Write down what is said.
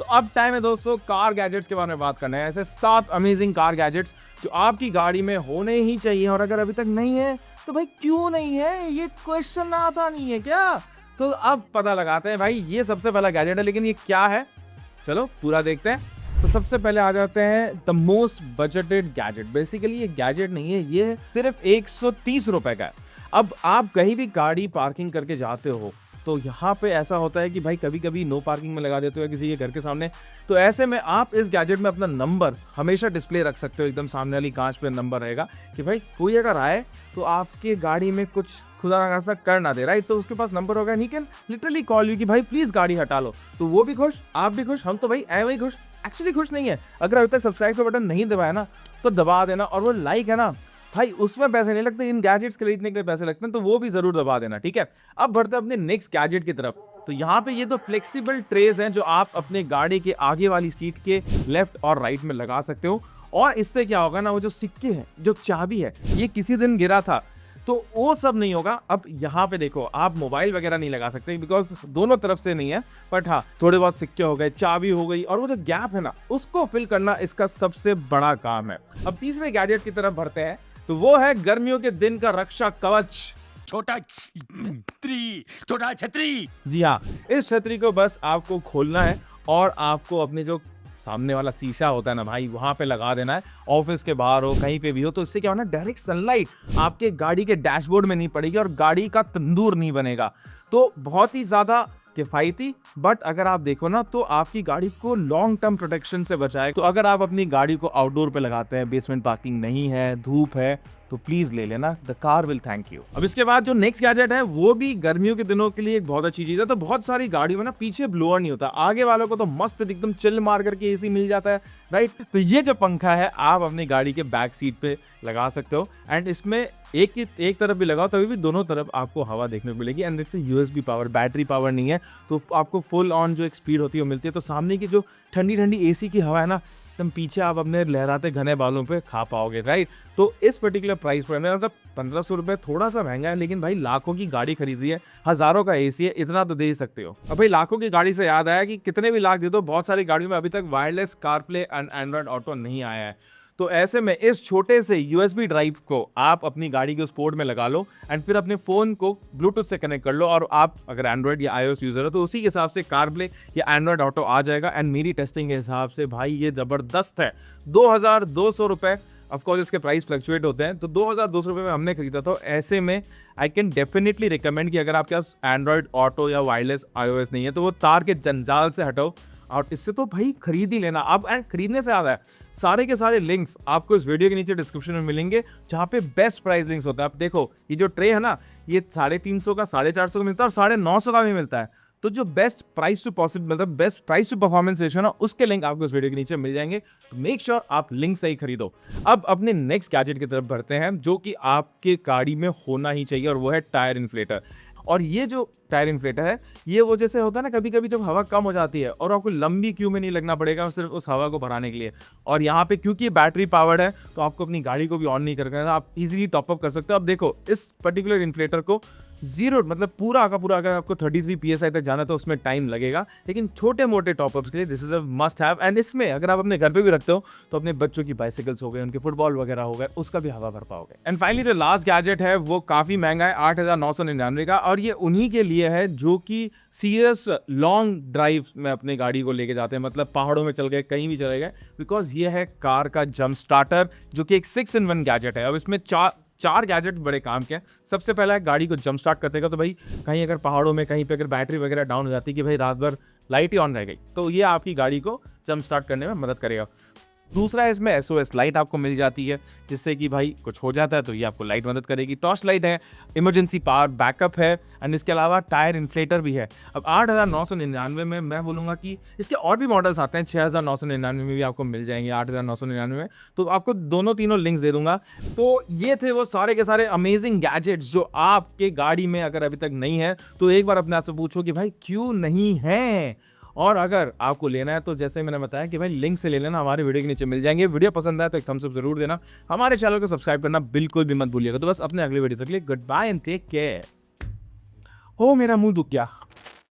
अब टाइम है दोस्तों कार गैजेट्स के बारे में बात करना है। ऐसे 7 अमेजिंग कार गैजेट्स जो आपकी गाड़ी में होने ही चाहिए, और अगर अभी तक नहीं है तो भाई क्यों नहीं है, ये क्वेश्चन आता नहीं है क्या? तो अब पता लगाते हैं भाई। ये सबसे पहला गैजेट है, लेकिन ये क्या है चलो पूरा देखते हैं। तो सबसे पहले आ जाते हैं the most budgeted gadget. Basically ये गैजेट नहीं है, ये सिर्फ 130 रुपए का है। अब आप कहीं भी गाड़ी पार्किंग करके जाते हो तो यहाँ पे ऐसा होता है कि भाई कभी कभी नो पार्किंग में लगा देते हो किसी के घर के सामने, तो ऐसे में आप इस गैजेट में अपना नंबर हमेशा डिस्प्ले रख सकते हो। एकदम सामने वाली कांच पे नंबर रहेगा कि भाई कोई अगर आए तो आपके गाड़ी में कुछ खुदा ना खासा कर ना दे, राइट? तो उसके पास नंबर होगा, he can literally call you कि भाई प्लीज गाड़ी हटा लो। तो वो भी खुश, आप भी खुश, हम तो भाई ऐ वही खुश। एक्चुअली खुश नहीं है, अगर अभी तक सब्सक्राइब का बटन नहीं दबाया ना तो दबा देना, और वो लाइक है ना भाई उसमें पैसे नहीं लगते, इन गैजेट्स खरीदने के लिए पैसे लगते हैं, तो वो भी जरूर दबा देना, ठीक है? अब बढ़ते हैं अपने नेक्स्ट गैजेट की तरफ। तो यहाँ पे ये तो फ्लेक्सिबल ट्रेज हैं जो आप अपने गाड़ी के आगे वाली सीट के लेफ्ट और राइट में लगा सकते हो। और इससे क्या होगा ना, वो जो सिक्के हैं, जो चाबी है, ये किसी दिन गिरा था तो वो सब नहीं होगा। अब यहाँ पे देखो, आप मोबाइल वगैरह नहीं लगा सकते बिकॉज दोनों तरफ से नहीं है, बट हाँ थोड़े बहुत सिक्के हो गए, चाबी हो गई, और वो जो गैप है ना उसको फिल करना इसका सबसे बड़ा काम है। अब तीसरे गैजेट की तरफ बढ़ते हैं, तो वो है गर्मियों के दिन का रक्षा कवच, छोटा छतरी। जी हाँ, इस छतरी को बस आपको खोलना है और आपको अपने जो सामने वाला शीशा होता है ना भाई, वहां पे लगा देना है। ऑफिस के बाहर हो, कहीं पे भी हो, तो इससे क्या होना, डायरेक्ट सनलाइट आपके गाड़ी के डैशबोर्ड में नहीं पड़ेगी और गाड़ी का तंदूर नहीं बनेगा। तो बहुत ही ज्यादा किफायती, बट अगर आप देखो ना तो आपकी गाड़ी को लॉन्ग टर्म प्रोटेक्शन से बचाए। तो अगर आप अपनी गाड़ी को आउटडोर पे लगाते हैं, बेसमेंट पार्किंग नहीं है, धूप है, तो प्लीज ले लेना, the car will thank you. अब इसके बाद जो नेक्स्ट गैजेट है वो भी गर्मियों के दिनों के लिए एक बहुत अच्छी चीज है। तो बहुत सारी गाड़ियों में ना पीछे ब्लोअर नहीं होता, आगे वालों को तो मस्त एकदम चिल मार करके एसी मिल जाता है, राइट? तो ये जो पंखा है आप अपनी गाड़ी के बैक सीट पे लगा सकते हो, एंड इसमें एक तरफ भी लगाओ तभी भी दोनों तरफ आपको हवा देखने को मिलेगी। एंड इससे यूएसबी पावर, बैटरी पावर नहीं है, तो आपको फुल ऑन जो एक स्पीड होती है वो मिलती है। तो सामने की जो ठंडी ठंडी एसी की हवा है ना, एकदम पीछे आप अपने लहराते घने बालों पे खा पाओगे, राइट? तो इस पर्टिकुलर प्राइस पर मतलब 1500 रुपये थोड़ा सा महंगा है, लेकिन भाई लाखों की गाड़ी खरीदी है, हजारों का एसी है, इतना तो दे ही सकते हो। अब भाई लाखों की गाड़ी से याद आया कि कितने भी लाख दे दो, बहुत सारी गाड़ियों में अभी तक wireless CarPlay and Android auto नहीं आया है। तो ऐसे में इस छोटे से यूएसबी ड्राइव को आप अपनी गाड़ी के स्पोर्ट में लगा लो, एंड फिर अपने फोन को ब्लूटूथ से कनेक्ट कर लो, और आप अगर एंड्रॉइड या आईओएस यूजर हो तो उसी के हिसाब से कारप्ले या एंड्रॉइड ऑटो आ जाएगा। एंड मेरी टेस्टिंग के हिसाब से भाई ये जबरदस्त है। 2200 रुपये, ऑफकोर्स इसके प्राइस फ्लक्चुएट होते हैं, तो 2200 रुपये में हमने खरीदा। तो ऐसे में आई कैन डेफिनेटली रिकमेंड कि अगर आपके पास एंड्रॉइड ऑटो या वायरलेस आईओएस नहीं है तो वो तार के जंजाल से हटो, और इससे तो भाई खरीद ही लेना। अब एंड खरीदने से ज़्यादा है, सारे के सारे लिंक्स आपको इस वीडियो के नीचे डिस्क्रिप्शन में मिलेंगे, जहाँ पे बेस्ट प्राइस लिंक्स होता है। आप देखो ये जो ट्रे है ना, ये 350 का, 450 का मिलता है, और 950 का भी मिलता है। तो जो बेस्ट प्राइस टू पॉसिबल, मतलब best price to performance ratio ना, उसके लिंक आपको इस वीडियो के नीचे मिल जाएंगे। तो मेक श्योर आप लिंक से ही खरीदो। अब अपने नेक्स्ट गैजेट की तरफ बढ़ते हैं, जो कि आपके गाड़ी में होना ही चाहिए, और वो है टायर इन्फ्लेटर। और ये जो टायर इन्फ्लेटर है, ये वो जैसे होता है ना, कभी कभी जब हवा कम हो जाती है और आपको लंबी क्यू में नहीं लगना पड़ेगा सिर्फ उस हवा को भराने के लिए। और यहाँ पे क्योंकि बैटरी पावर्ड है तो आपको अपनी गाड़ी को भी ऑन नहीं करना, आप इजीली टॉपअप कर सकते हो। अब देखो इस पर्टिकुलर इन्फ्लेटर को जीरो, मतलब पूरा का पूरा, अगर आपको 33 PSI तक जाना तो उसमें टाइम लगेगा, लेकिन छोटे मोटे टॉपअप्स के लिए this is a must have. And इसमें अगर आप अपने घर पे भी रखते हो तो अपने बच्चों की बाइसिकल्स हो गए, उनके फुटबॉल वगैरह हो गए, उसका भी हवा भर पाओगे। एंड फाइनली जो लास्ट गैजेट है वो काफी महंगा है, 8999 का, और ये उन्हीं के लिए है जो कि सीरियस लॉन्ग ड्राइव में अपने गाड़ी को लेके जाते हैं, मतलब पहाड़ों में चल गए, कहीं भी चले गए, बिकॉज ये है कार का जंप स्टार्टर, जो कि एक 6-in-1 गैजेट है। अब इसमें चार गैजेट बड़े काम के हैं। सबसे पहला है गाड़ी को जंप स्टार्ट करते तो भाई कहीं अगर पहाड़ों में कहीं पे अगर बैटरी वगैरह डाउन हो जाती कि भाई रात भर लाइट ही ऑन रह गई, तो ये आपकी गाड़ी को जंप स्टार्ट करने में मदद करेगा। दूसरा है इसमें SOS लाइट आपको मिल जाती है, जिससे कि भाई कुछ हो जाता है तो ये आपको लाइट मदद करेगी। टॉर्च लाइट है, इमरजेंसी पावर बैकअप है, एंड इसके अलावा टायर इन्फ्लेटर भी है। अब 8999 में मैं बोलूँगा कि इसके और भी मॉडल्स आते हैं, 6999 में भी आपको मिल जाएंगे, 8999 में। तो आपको तीनों लिंक्स दे दूंगा। तो ये थे वो सारे के सारे अमेजिंग गैजेट्स जो आपके गाड़ी में अगर अभी तक नहीं है तो एक बार अपने आप से पूछो कि भाई क्यों नहीं है। और अगर आपको लेना है तो जैसे मैंने बताया कि भाई लिंक से ले लेना, हमारे वीडियो के नीचे मिल जाएंगे। वीडियो पसंद आए तो एक थम्स अप जरूर देना, हमारे चैनल को सब्सक्राइब करना बिल्कुल भी मत भूलिएगा। तो बस अपने अगले वीडियो तक लिए goodbye and take care. हो मेरा मुंह दुख गया।